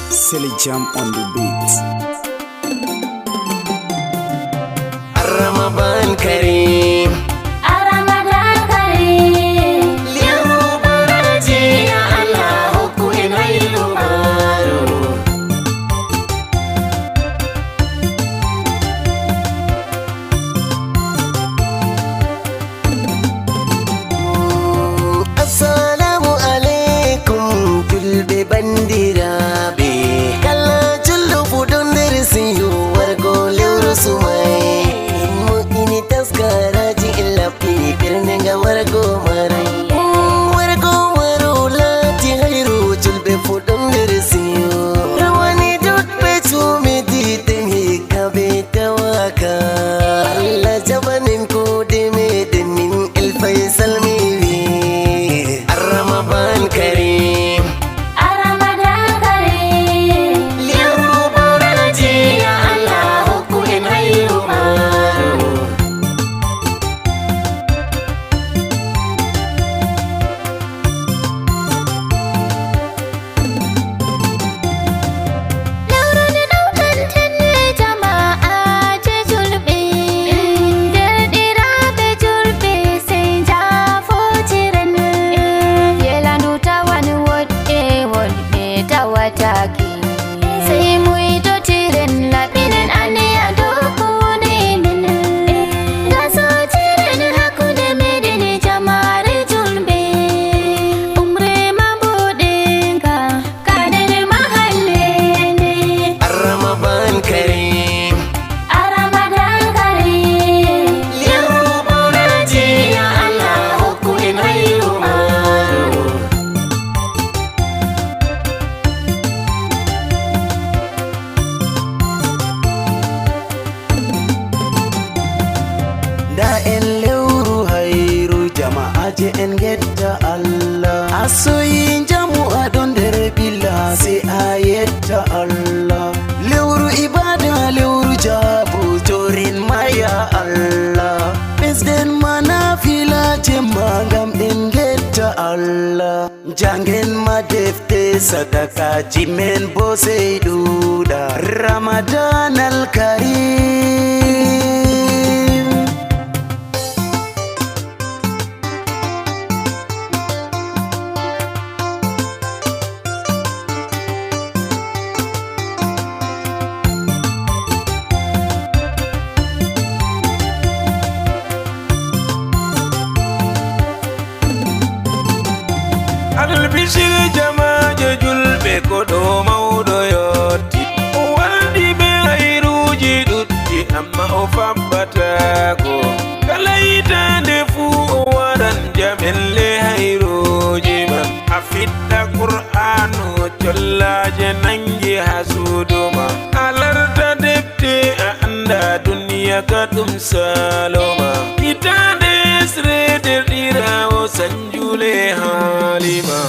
Silly jump on the beat. Ramadan Kareem, Ramadan Kareem. Liru baraji ya Allah ku inailu maru. Assalamu alaikum julbe bandira be kala jullu budon dirsiyo wargo lewru sumai mu ini taskara ji illa fi birnin ga wargo marai wargo maro lati hairu julbe budon dirsiyo rawani dut be tumi ditin hikabe tawaka Allah jabanin ko dime dinin il faisal miwi Ramadan Kareem, Ramadan Kareem. liru baraji ya Allah ku inailu maru. Laurani daukan tenne jama'a je julbe. Derdira be julbe sai jafo tiran. Yelandu tawani wodde wodbe tawataki. Sai muito tiran labinen ane adoko ne min. Gaso tiran hakude medeni jamare julbe. Umre mabudinka kadere mahalle ne. Ramadan Kareem, Ramadan Kareem. liru baraji ya Allah ku inailu maru. Da en lewru hairu jama'a je en getta Allah asoyin jamu adon dere bila sai a yetta Allah lewru ibada lewru jabu jorin maya Allah besden mana fila jemma gam en getta Allah jangen ma defte sadaka jimen bo sai duda Ramadan al Kareem. Albishir jamaje julɓe ko ɗo mawɗo yotti o waldi be hayruji ɗuɗɗi amma o fambatako kala yitande fuu o waɗan jamelle hayruji man a fiɗɗa qur'anu collaje nangi ha suuduma a larta defte a anda duniya ka ɗum saloma hitande srederɗirawo sanjule halima.